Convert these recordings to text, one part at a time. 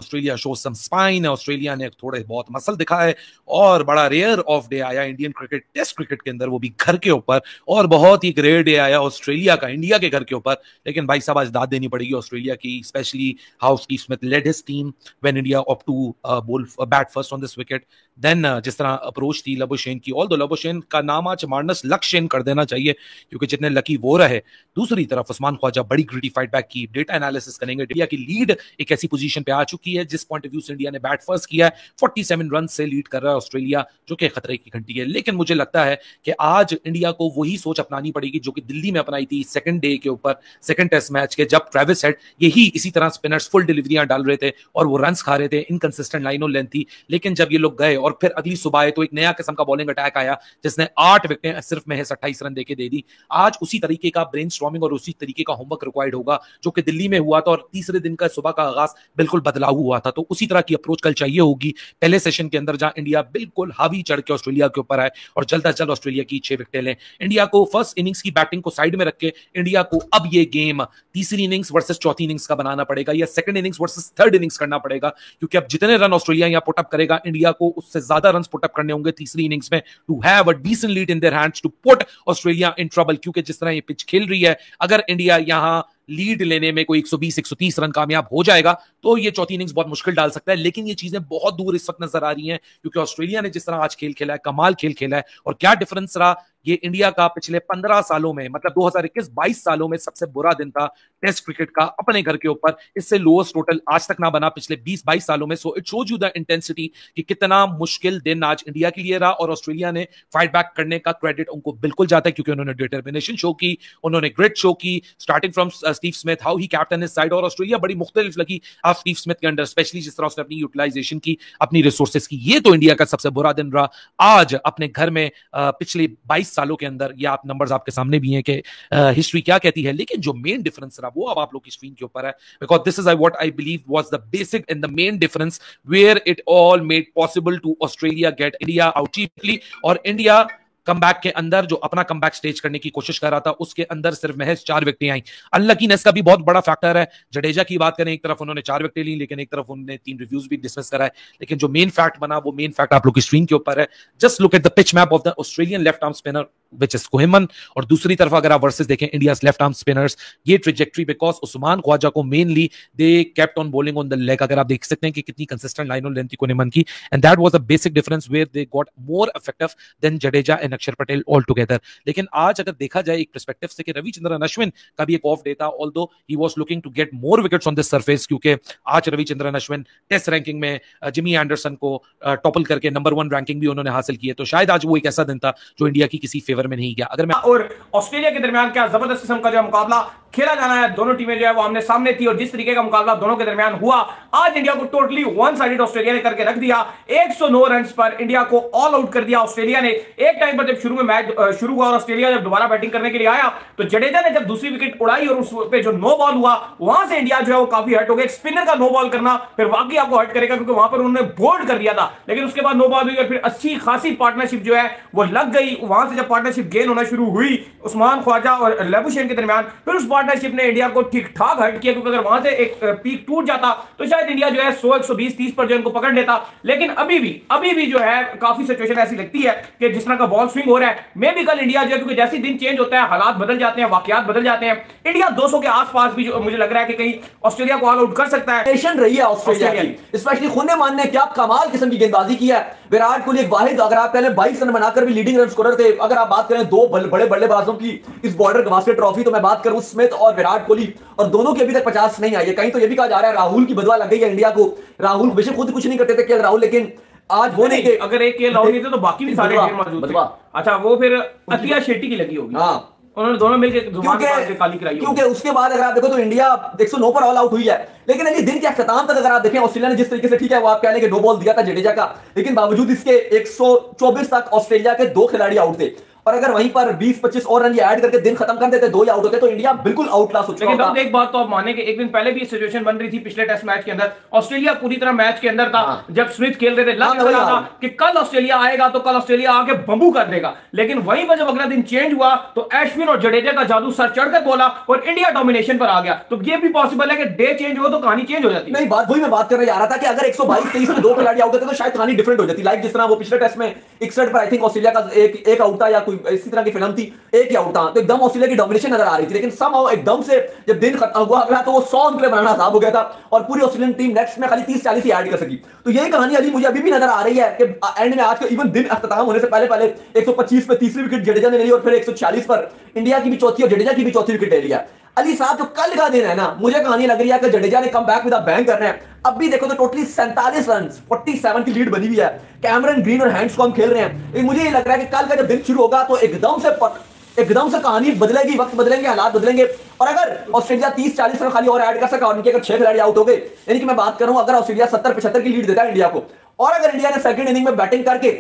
Australia show some spine, Australia ने थोड़े बहुत मसल दिखा है और बड़ा रेयर ऑफ डे आया इंडियन क्रिकेट टेस्ट क्रिकेट के अंदर, वो भी घर के ऊपर, और बहुत ही रेयर डे आया ऑस्ट्रेलिया का इंडिया के घर के ऊपर। लेकिन भाई साहब आज दाद देनी पड़ेगी ऑस्ट्रेलिया की, specially how Steve Smith led his team when India opt to bowl bat first on this wicket. Then जिस तरह अप्रोच थी लबुशेन की, ऑल्दो लबुशेन का नाम आज मार्नस लक्ष्यन कर देना चाहिए क्योंकि जितने लकी वो रहे। दूसरी तरफ उस्मान ख्वाजा बड़ी ग्रिटी फाइट बैक की, डेटा एनालिसिस करेंगे। इंडिया की लीड एक ऐसी पोजीशन पे आ चुकी है जिस पॉइंट ऑफ व्यू से इंडिया ने बैट फर्स्ट किया है, 47 रन से लीड कर रहा है ऑस्ट्रेलिया, जो कि खतरे की घंटी है। लेकिन मुझे लगता है कि आज इंडिया को वही सोच अपनानी पड़ेगी जो कि दिल्ली में अपनाई थी सेकंड डे के ऊपर, सेकंड टेस्ट मैच के, जब ट्रेविस हेड यही इसी तरह स्पिनर्स फुल डिलीवरियां डाल रहे थे और वो रन्स खा रहे थे, इनकंसिस्टेंट लाइन और लेंथ थी। लेकिन जब ये लोग गए और फिर अगली सुबह आए तो एक नया किस्म का बॉलिंग अटैक आया जिसने 8 विकेटें सिर्फ महज 28 रन देके दे दी। आज उसी तरीके का ब्रेनस्टॉर्मिंग और उसी तरीके का होमवर्क रिक्वायर्ड होगा जो कि दिल्ली में हुआ था और तीसरे दिन का सुबह का आगाज बिल्कुल बदलाव हुआ था। तो उसी तरह की अप्रोच कल चाहिए होगी पहले सेशन के अंदर, जहां इंडिया बिल्कुल हावी चढ़ के ऑस्ट्रेलिया के ऊपर आए और जल्द अज जल्द ऑस्ट्रेलिया की 6 विकेटें लें। इंडिया को फर्स्ट इनिंग्स की बैटिंग को साइड में रख के इंडिया को अब ये गेम तीसरी इनिंग्स वर्सेस चौथी इनिंग्स का बनाना पड़ेगा या second innings versus third innings करना पड़ेगा, क्योंकि अब जितने रन ऑस्ट्रेलिया यहां पुटअप करेगा इंडिया को उससे ज्यादा रन पुटअप करने होंगे तीसरी इनिंग्स में to have a decent lead in their hands to put Australia in trouble. क्योंकि जिस तरह ये पिच खेल रही है, अगर इंडिया यहां लीड लेने में कोई 120-130 रन कामयाब हो जाएगा तो ये चौथी इनिंग्स बहुत मुश्किल डाल सकता है। लेकिन ये चीजें बहुत दूर इस वक्त नजर आ रही हैं क्योंकि ऑस्ट्रेलिया ने जिस तरह आज खेल खेला है, कमाल खेल खेला है। और क्या डिफरेंस रहा, ये इंडिया का पिछले 15 सालों में, मतलब 2021-22 सालों में सबसे बुरा दिन था टेस्ट क्रिकेट का अपने घर के ऊपर। इससे लोएस्ट टोटल आज तक ना बना पिछले 20-22 सालों में। So it shows you the intensity कि कितना मुश्किल दिन आज इंडिया के लिए रहा। और ऑस्ट्रेलिया ने फाइट बैक करने का क्रेडिट उनको बिल्कुल जाता है क्योंकि उन्होंने डिटर्मिनेशन शो की, उन्होंने ग्रिट शो की, starting from Steve Smith, how he captain his side. और ऑस्ट्रेलिया बड़ी मुख्तलिफ लगी आप स्टीव स्मिथ के अंडर, स्पेशली जिस तरह उसने अपनी यूटिलाइजेशन की, अपनी रिसोर्सेज की। ये तो इंडिया का सबसे बुरा दिन रहा आज अपने घर में पिछले 22 सालों के अंदर। या आप नंबर्स आपके सामने भी हैं कि हिस्ट्री क्या कहती है। लेकिन जो मेन डिफरेंस रहा वो अब आप लोग की स्क्रीन के ऊपर है, because this is what I believe was the basic and the main difference where it all made possible to Australia get India out cheaply. और इंडिया कमबैक के अंदर जो अपना कमबैक स्टेज करने की कोशिश कर रहा था उसके अंदर सिर्फ महज 4 विकेटें आई। अनलकीनेस का भी बहुत बड़ा फैक्टर है। जडेजा की बात करें, एक तरफ उन्होंने 4 विकेटें ली लेकिन एक तरफ उन्होंने 3 रिव्यूज भी डिसमिस कराए। लेकिन जो मेन फैक्ट बना वो मेन फैक्ट आप लोग की स्क्रीन के ऊपर है। Just look at the pitch map of the Australian left arm spinner which is Kuhnemann, और दूसरी तरफ अगर आप वर्सेस देखें इंडियाज लेफ्ट आर्म स्पिनर्स, ये ट्रेजेक्टरी बिकॉज उस्मान ख्वाजा को mainly they kept on bowling on the leg. अगर आप देख सकते हैं कि कितनी कंसिस्टेंट लाइन और लेंथ थी कोहिमन की, and that was the basic difference where they got more effective than Jadeja and Axar Patel all together. लेकिन आज अगर देखा जाए एक पर्सपेक्टिव से कि रविचंद्रन अश्विन का भी एक ऑफ डे था, although he was looking to get more wickets on this surface, क्योंकि आज रविचंद्रन अश्विन टेस्ट रैंकिंग में जिमी एंडरसन को टॉपल करके नंबर 1 रैंकिंग भी उन्होंने हासिल की है। तो शायद आज वो एक ऐसा दिन था जो इंडिया की किसी फेवर में नहीं गया। अगर मैं और ऑस्ट्रेलिया के दरमियान क्या जबरदस्त किस्म का जो मुकाबला खेला जाना है, दोनों टीमें जो है वो आमने सामने थी और जिस तरीके का मुकाबला दोनों के दरमियान हुआ, आज इंडिया को टोटली वन साइडेड ऑस्ट्रेलिया ने करके रख दिया। 109 रन पर इंडिया को ऑल आउट कर दिया ऑस्ट्रेलिया ने। एक टाइम पर जब शुरू में मैच शुरू हुआ और ऑस्ट्रेलिया जब दोबारा बैटिंग करने के लिए आया तो जडेजा ने जब दूसरी विकेट उड़ाई और उस पे जो नो बॉल हुआ वहां से इंडिया जो है वो काफी हर्ट हो गया। स्पिनर का नो बॉल करना फिर वाकई आपको हर्ट करेगा क्योंकि वहां पर उन्होंने बोल्ड कर दिया था, लेकिन उसके बाद नो बॉल हुई और फिर अच्छी खासी पार्टनरशिप जो है वो लग गई। वहां से जब पार्टनरशिप गेन होना शुरू हुई उस्मान ख्वाजा और लबुशेन के दरमियान, फिर उस पार्टनरशिप ने इंडिया को ठीक ठाक हर्ट किया क्योंकि अगर वहां से एक पीक टूट जाता तो शायद इंडिया जो है 100 120 30 पर जो इनको पकड़ लेता। लेकिन अभी भी जो है काफी सिचुएशन ऐसी लगती है कि जिस तरह का बॉल स्विंग हो रहा है, मे भी कल इंडिया जो है, क्योंकि जैसे दिन चेंज होता है हालात बदल जाते हैं, वाकयात बदल जाते हैं, इंडिया 200 के आसपास भी जो मुझे लग रहा है कि कहीं ऑस्ट्रेलिया को ऑल आउट कर सकता है। टेंशन रही है ऑस्ट्रेलिया की, स्पेशली खुन्ने मान ने क्या कमाल किस्म की गेंदबाजी की है। विराट कोहली एक वाहिद, अगर आप पहले 22 रन बनाकर भी लीडिंग रन स्कोरर थे। अगर आप बात करें दो बड़े बल्लेबाजों की इस बॉर्डर गवास्कर ट्रॉफी, तो मैं बात करूं स्मिथ और विराट कोहली, और दोनों की अभी तक 50 नहीं आई है। कहीं तो ये भी कहा जा रहा है राहुल की बदवा लग गई है इंडिया को। राहुल बेशक खुद कुछ नहीं करते थे केएल राहुल, लेकिन आज वो नहीं थे। अगर एक केएल राहुल नहीं थे तो बाकी भी सारे मौजूद थे। अच्छा, वो फिर अतिया शेट्टी की लगी होगी। हाँ, उन्होंने दोनों मिलकर काली कराई। क्योंकि उसके बाद अगर आप देखो तो इंडिया 109 पर ऑल आउट हुई है, लेकिन अभी दिन के अख्ताम तक अगर आप देखें ऑस्ट्रेलिया ने जिस तरीके से, ठीक है वो आप कह लें कि 2 बॉल दिया था जडेजा का, लेकिन बावजूद इसके 124 तक ऑस्ट्रेलिया के 2 खिलाड़ी आउट थे। और अगर वहीं पर 20-25 और रन ऐड करके दिन खत्म कर देते, 2 ही आउट होते, तो इंडिया बिल्कुल आउट क्लास हो चुका लेकिन होता। एक बात तो आप माने कि एक दिन पहले भी सिचुएशन बन रही थी पिछले टेस्ट मैच के अंदर, ऑस्ट्रेलिया पूरी तरह मैच के अंदर था। जब स्मिथ खेल रहे थे, लग रहा था कि कल ऑस्ट्रेलिया आएगा तो कल ऑस्ट्रेलिया आके बंबू कर देगा, लेकिन वहीं पर जब अगला दिन चेंज हुआ तो अश्विन और जडेजा का जादू सर चढ़कर बोला और इंडिया डोमिनेशन पर आ गया। तो ये भी पॉसिबल है कि डे चेंज हो तो कहानी चेंज हो जाती है। नहीं, बात वही मैं बात करने जा रहा था कि अगर 122-23 में 2 खिलाड़ी आउट होते तो शायद कहानी डिफरेंट हो जाती। लाइक जिस तरह वो पिछले टेस्ट में 61 पर आई थिंक ऑस्ट्रेलिया का एक आउट था, या कोई इसी तरह की फिल्म थी, एक ही आउट था, तो एकदम ऑस्ट्रेलिया की डोमिनेशन नजर आ रही थी। लेकिन समहाउ एकदम से जब दिन खत्म हुआ अगला, तो वो 100 अंक बनाना आसान हो गया था और पूरी ऑस्ट्रेलियन टीम नेक्स्ट में खाली 30-40 ही ऐड कर सकी। तो यही कहानी अली मुझे अभी भी नजर आ रही है कि एंड में आज के इवन दिन अख्ताम होने से पहले 125 पे तीसरी विकेट जडेजा ने ले ली और फिर 146 पर इंडिया की भी चौथी और जडेजा की भी चौथी विकेट ले लिया। अली साहब, जो कल का दिन है ना, मुझे कहानी लग रही है कि जडेजा ने come back with a bang करना है। अब भी देखो तो टोटली 47 रन 47 की लीड बनी हुई है। कैमरन ग्रीन और हैंड्सकॉम्ब खेल रहे हैं। मुझे ये लग रहा है कि कल का जब दिन शुरू होगा तो एकदम से कहानी बदलेगी, वक्त बदलेंगे, हालात बदलेंगे। और अगर ऑस्ट्रेलिया 30-40 रन खाली और ऐड कर सका और इनके अगर 6 खिलाड़ी आउट हो गए, यानी कि मैं बात कर रहा हूं अगर ऑस्ट्रेलिया 70-75 की लीड देता है इंडिया को, और अगर इंडिया ने सेकंड इनिंग में बैटिंग करके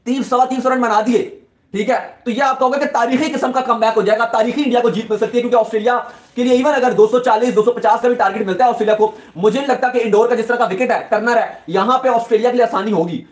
300-350 रन बना दिए, ठीक है, तो ये आप कहोगे कि तारीखी किस्म का कमबैक हो जाएगा, तारीखी इंडिया को जीत मिल सकती है। क्योंकि ऑस्ट्रेलिया के लिए इवन अगर 240-250 का भी टारगेट मिलता है ऑस्ट्रेलिया को, मुझे नहीं लगता कि इंडोर का जिस तरह का विकेट है, टर्नर है, यहां पे ऑस्ट्रेलिया के लिए आसानी होगी।